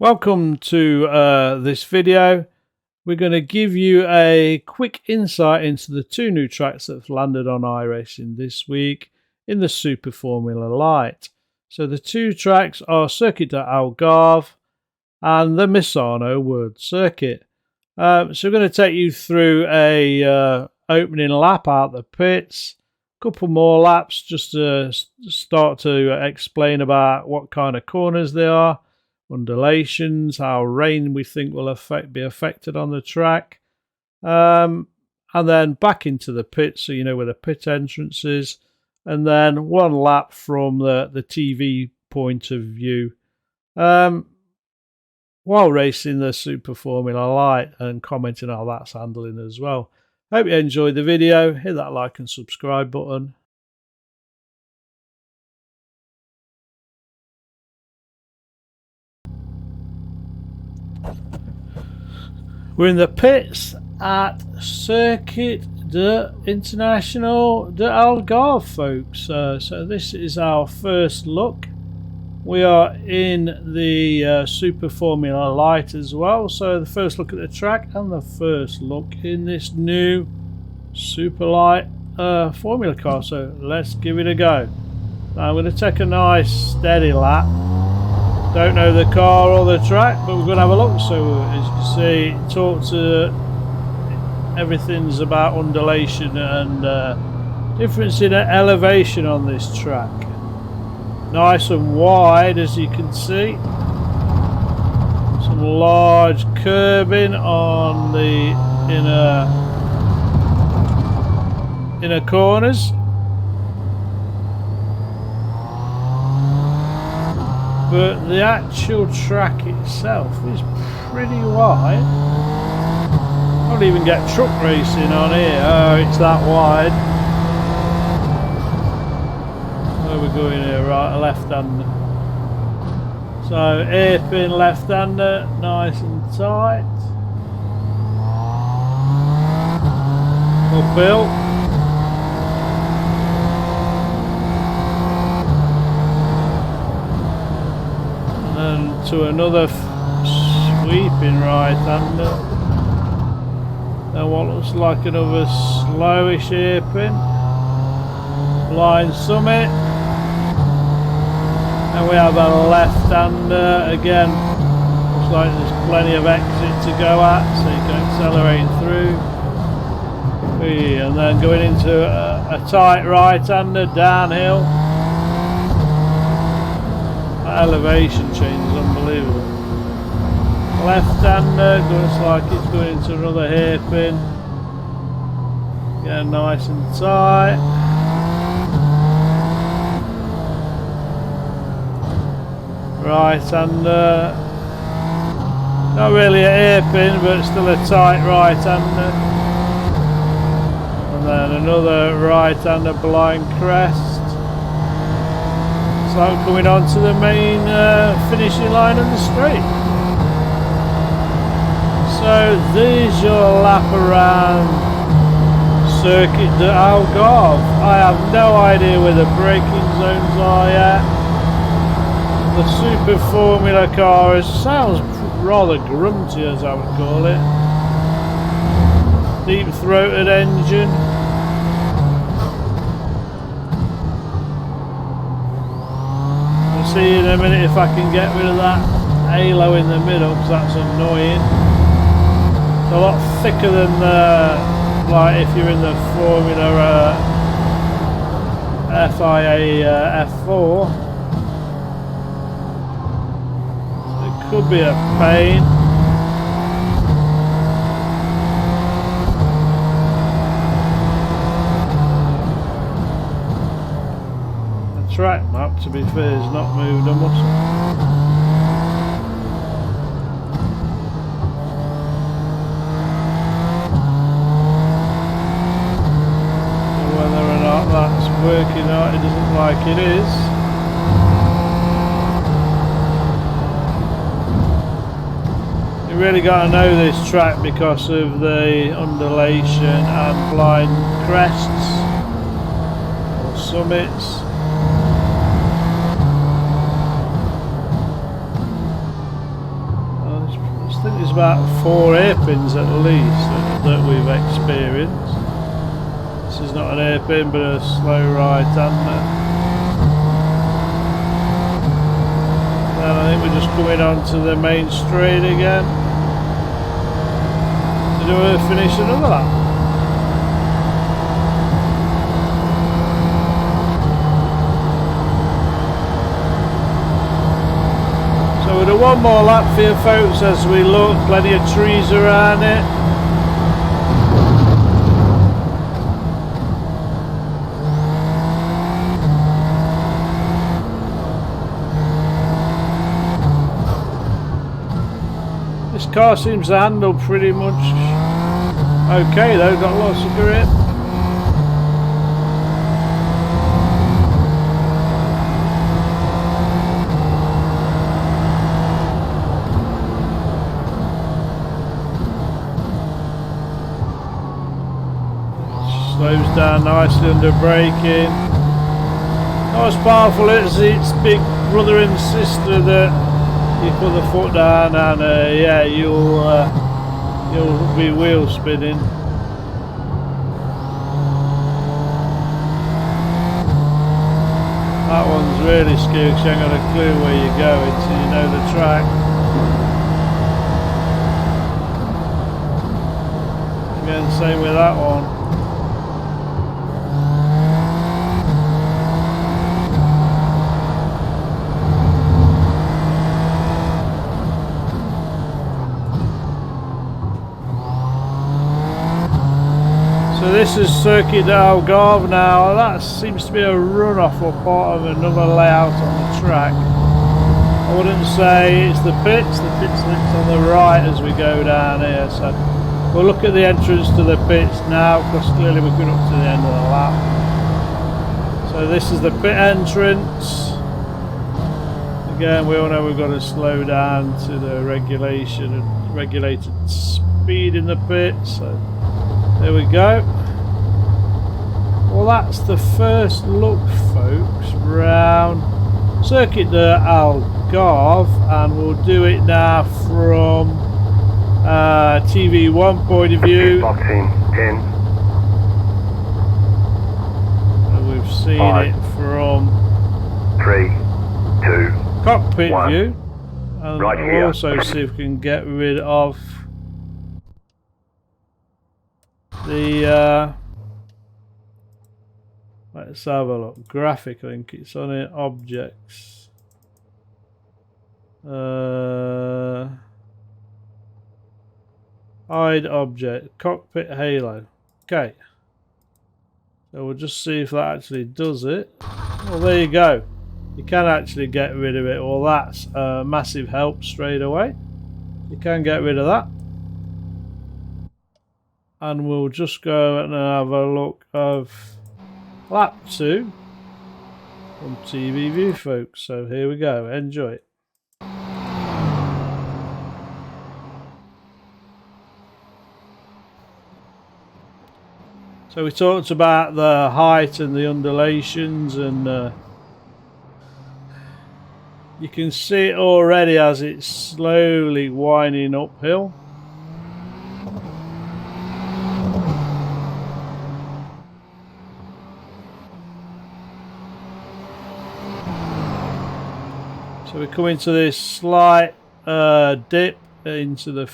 Welcome to this video. We're going to give you a quick insight into the two new tracks that have landed on iRacing this week in the Super Formula Light. So the two tracks are Circuit de Algarve and the Misano World Circuit. So we're going to take you through a opening lap out the pits, a couple more laps just to start to explain about what kind of corners they are, undulations, how rain we think will be affected on the track, and then back into the pit so you know where the pit entrance is, and then one lap from the TV point of view while racing the Super Formula Light and commenting how that's handling as well. Hope you enjoyed the video. Hit that like and subscribe button. We're in the pits at Circuit de International de Algarve, folks. So this is our first look. We are in the Super Formula Light as well. So the first look at the track and the first look in this new Super Light Formula car. So let's give it a go. Now I'm going to take a nice steady lap. Don't know the car or the track, but we're going to have a look. So as you can see, everything's about undulation and difference in elevation on this track. Nice and wide, as you can see. Some large curbing on the inner corners. But the actual track itself is pretty wide. Can't even get truck racing on here. Oh, it's that wide. Where are we going here? Right, left-hander. So, hairpin left-hander, nice and tight. Uphill. To another sweeping right-hander. Then what looks like another slowish hairpin. Blind summit. And we have a left-hander again. Looks like there's plenty of exit to go at, so you can accelerate through. And then going into a tight right-hander downhill. Elevation change is unbelievable. Left-hander looks like it's going into another hairpin. Again, nice and tight. Right-hander. Not really a hairpin, but still a tight right-hander. And then another right-hander blind crest. So coming on to the main finishing line of the straight. So there's your lap around Circuit de Algarve. I have no idea where the braking zones are yet. The Super Formula car sounds rather grunty, as I would call it. Deep-throated engine. See in a minute if I can get rid of that halo in the middle, because that's annoying. It's a lot thicker than like if you're in the Formula FIA F4. So it could be a pain. Track map, to be fair, has not moved a muscle. So whether or not that's working out, it doesn't like it is. You really got to know this track because of the undulation and blind crests or summits. There's about 4 hairpins at least that we've experienced. This is not an hairpin but a slow right-hander. Then I think we're just coming onto the main straight again. Do we finish another lap? So we'll do one more lap for you folks as we look. Plenty of trees around it. This car seems to handle pretty much okay though, got lots of grip. Slows down nicely under braking. Not as powerful as its big brother and sister that you put the foot down and yeah, you'll be wheel spinning. That one's really scary because you ain't got a clue where you're going till you know the track. Again, same with that one. So this is Circuit de Algarve now. That seems to be a runoff or part of another layout on the track. I wouldn't say it's the pits. The pits link's on the right as we go down here. So we'll look at the entrance to the pits now because clearly we're going up to the end of the lap. So this is the pit entrance. Again, we all know we've got to slow down to the regulated speed in the pits. So there we go. Well, that's the first look, folks, round Circuit de Algarve, and we'll do it now from TV1 point of view. Boxing 10. And we've seen 5, it from 3, 2, cockpit 1. view, and Right we'll here. also see if we can get rid of the let's have a look. Graphic link, it's on it. Objects. Hide object. Cockpit halo. Okay. So we'll just see if that actually does it. Well, there you go. You can actually get rid of it. Well, that's a massive help straight away. You can get rid of that. And we'll just go and have a look of lap 2 from TV view, folks. So here we go. Enjoy it. So we talked about the height and the undulations, and you can see it already as it's slowly winding uphill. So we come into this slight dip into the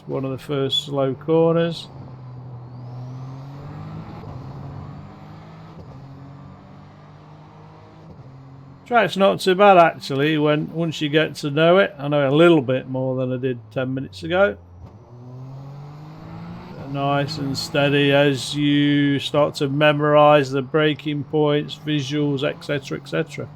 one of the first slow corners. Track's not too bad actually once you get to know it. I know a little bit more than I did 10 minutes ago. Nice and steady as you start to memorize the braking points, visuals, etc, etc.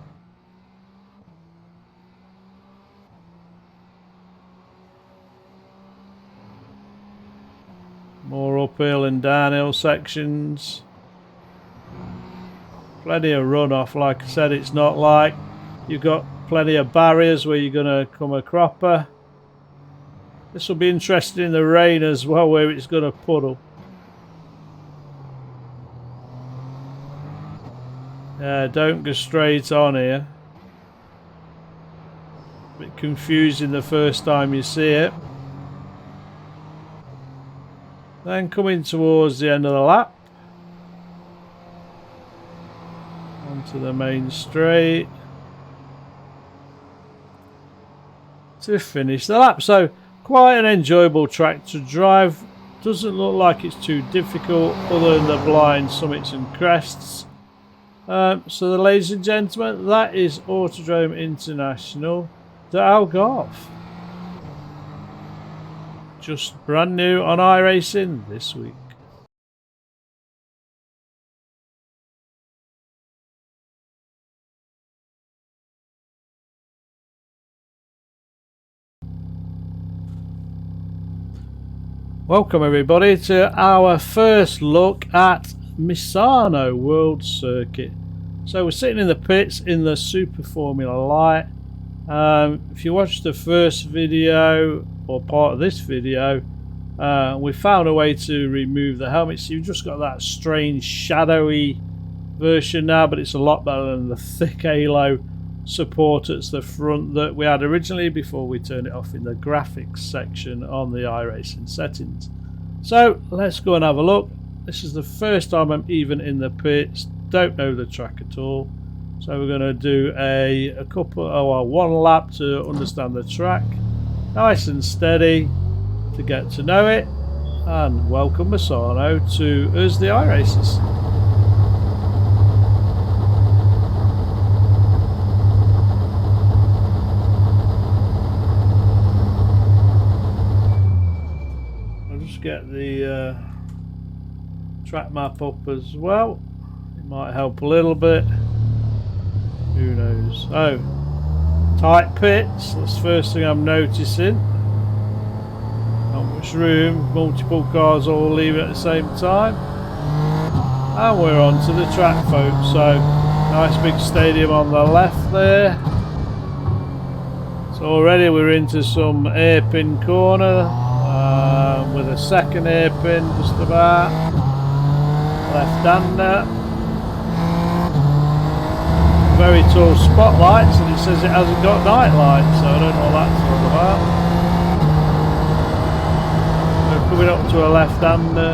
More uphill and downhill sections. Plenty of runoff. Like I said, it's not like you've got plenty of barriers where you're going to come a cropper. This will be interesting in the rain as well, where it's going to puddle. Yeah, don't go straight on here. A bit confusing the first time you see it. Then coming towards the end of the lap, onto the main straight to finish the lap. So quite an enjoyable track to drive. Doesn't look like it's too difficult other than the blind summits and crests. So ladies and gentlemen, that is Autodrome International de Algarve. Just brand new on iRacing this week. Welcome everybody to our first look at Misano World Circuit. So we're sitting in the pits in the Super Formula Light. If you watched the first video or part of this video, we found a way to remove the helmets. You've just got that strange shadowy version now, but it's a lot better than the thick halo support at the front that we had originally before we turned it off in the graphics section on the iRacing settings. So let's go and have a look. This is the first time I'm even in the pits, don't know the track at all, so we're going to do one lap to understand the track, nice and steady to get to know it, and welcome Misano to us the iRacers. Get the track map up as well. It might help a little bit. Who knows? Oh, tight pits. That's the first thing I'm noticing. Not much room. Multiple cars all leaving at the same time. And we're on to the track, folks. So nice big stadium on the left there. So already we're into some hairpin corner. With a second hairpin just about. Left-hander. Very tall spotlights, and it says it hasn't got night lights, so I don't know what that's all about. We're coming up to a left-hander.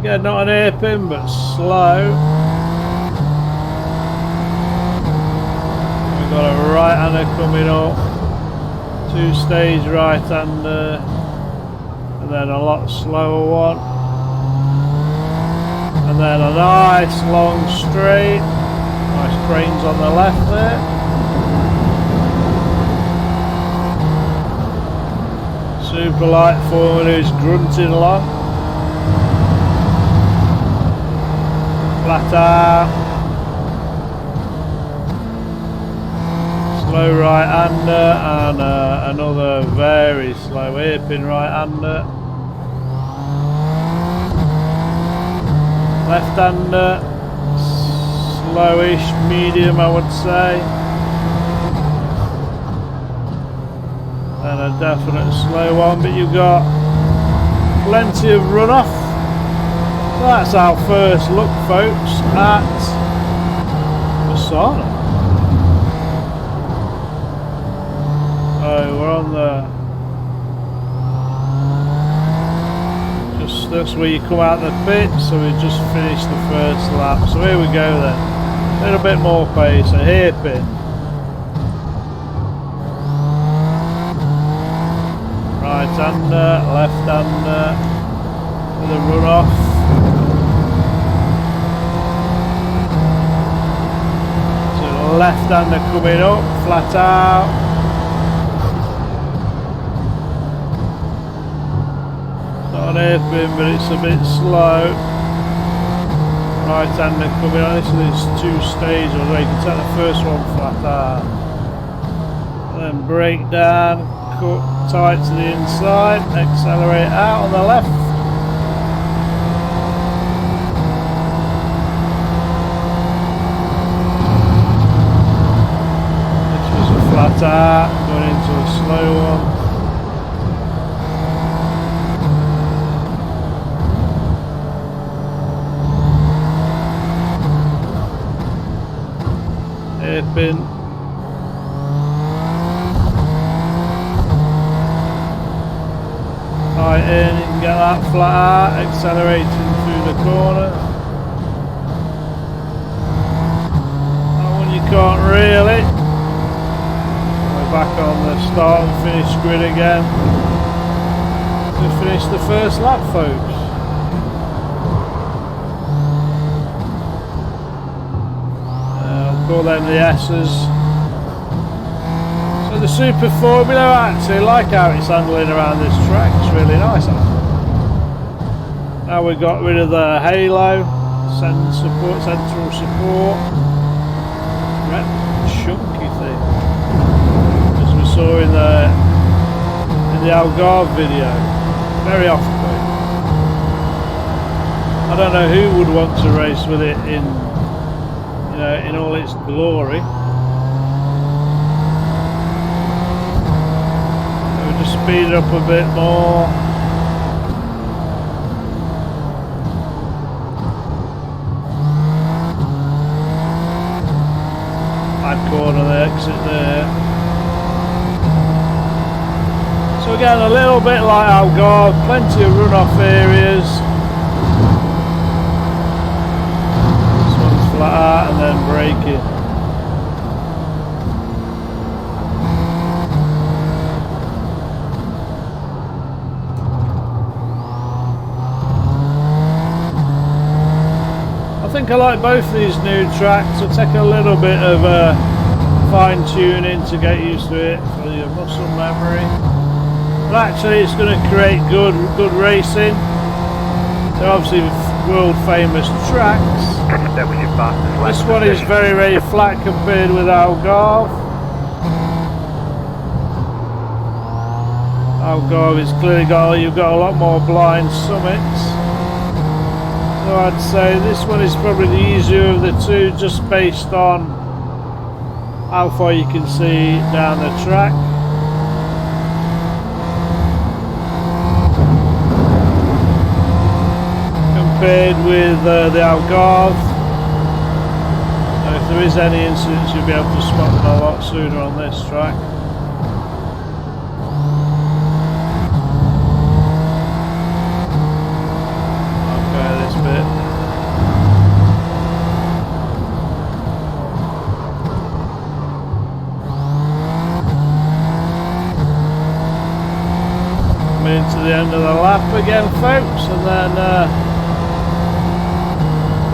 Again, not an hairpin, but slow. We've got a right-hander coming up. Two-stage right-hander, and then a lot slower one, and then a nice long straight. Nice cranes on the left there. Super light Formula is grunting along. Flat out. Slow right-hander and another very slow hairpin right-hander. Left-hander, slowish, medium I would say. And a definite slow one, but you've got plenty of runoff. So that's our first look, folks, at Misano. So we're on that's where you come out the pit, so we just finished the first lap. So here we go then. A little bit more pace, a hairpin. Right-hander, left-hander, with a run-off. So left-hander coming up, flat out. Not an hairpin, but it's a bit slow. Right-hander coming on. This is two stages, although you can take the first one flat out. And then brake down, cut tight to the inside, accelerate out on the left. This was a flat out, going into a slow one. Hairpin. tight in, you can get that flat out, accelerating through the corner. That one you can't really. We're back on the start and finish grid again. We finished the first lap, folks. I'll call them the S's. So the Super Formula, I actually like how it's handling around this track. It's really nice. Now we've got rid of the halo, central support. Right, chunky thing. As we saw in the Algarve video. Very off-putting. I don't know who would want to race with it in, you know, in all its glory. We'll just speed it up a bit more. Bad corner, the exit there. So again, a little bit like Algarve, plenty of runoff areas. This one's flat out and then braking. I think I like both these new tracks. It'll take a little bit of fine tuning to get used to it for your muscle memory. But actually it's going to create good racing. They're obviously world famous tracks. This one is very flat compared with Algarve. Algarve is clearly you've got a lot more blind summits. So I'd say this one is probably the easier of the two, just based on how far you can see down the track. Compared with the Algarve. So if there is any incidents, you'll be able to spot them a lot sooner on this track. Okay, this bit. Coming into the end of the lap again, folks, and then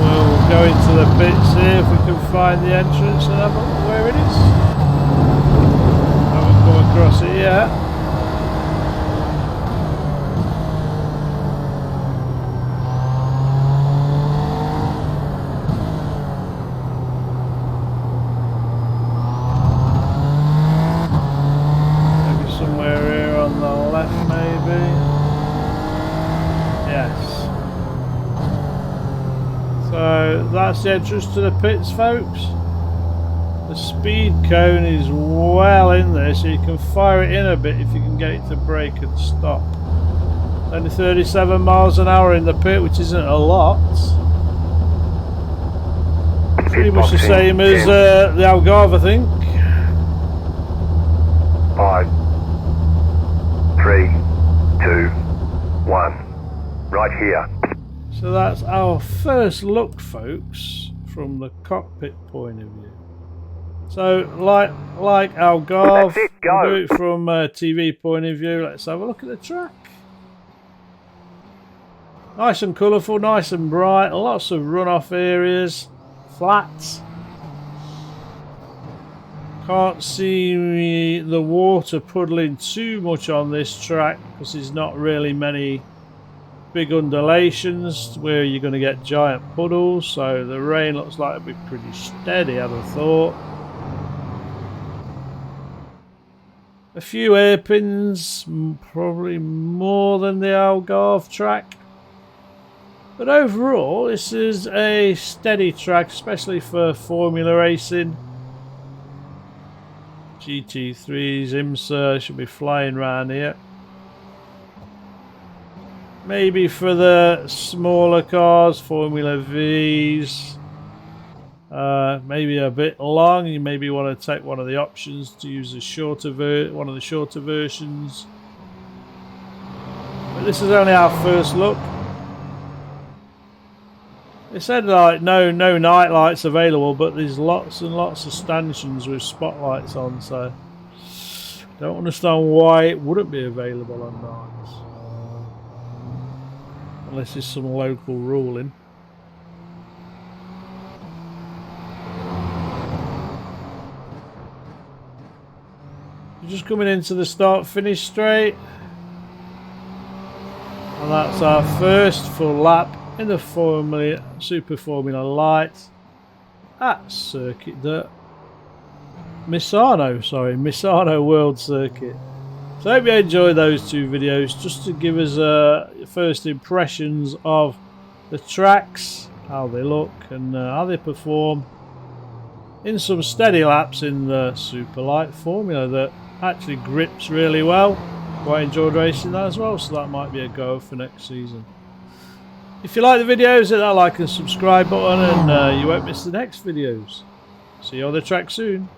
we'll go into the pits here if we can find the entrance and have a look where it is. Haven't come across it yet. Maybe somewhere here on the left, maybe. Yes. So that's the entrance to the pits, folks. The speed cone is well in there, so you can fire it in a bit if you can get it to brake and stop. Only 37 miles an hour in the pit, which isn't a lot. Pretty much the same as the Algarve, I think. 5, 3, 2, 1. Right here. So that's our first look, folks, from the cockpit point of view. So, like Algarve, That's it, go. we'll do it from a TV point of view. Let's have a look at the track. Nice and colourful, nice and bright, lots of runoff areas, flats. Can't see the water puddling too much on this track because there's not really many big undulations where you're going to get giant puddles, so the rain looks like it'll be pretty steady, I'd have thought. A few hairpins, probably more than the Algarve track. But overall, this is a steady track, especially for Formula racing. GT3s, IMSA should be flying around here. Maybe for the smaller cars, Formula Vs. Maybe a bit long. You maybe want to take one of the options to use a shorter one of the shorter versions. But this is only our first look. It said like no night lights available, but there's lots and lots of stanchions with spotlights on, so don't understand why it wouldn't be available on nights. Unless there's some local ruling. We're just coming into the start-finish straight. And that's our first full lap in the Super Formula Light at Misano World Circuit. So I hope you enjoyed those two videos, just to give us first impressions of the tracks, how they look and how they perform in some steady laps in the Super Light Formula that actually grips really well. Quite enjoyed racing that as well, so that might be a go for next season. If you like the videos, hit that like and subscribe button, and you won't miss the next videos. See you on the track soon.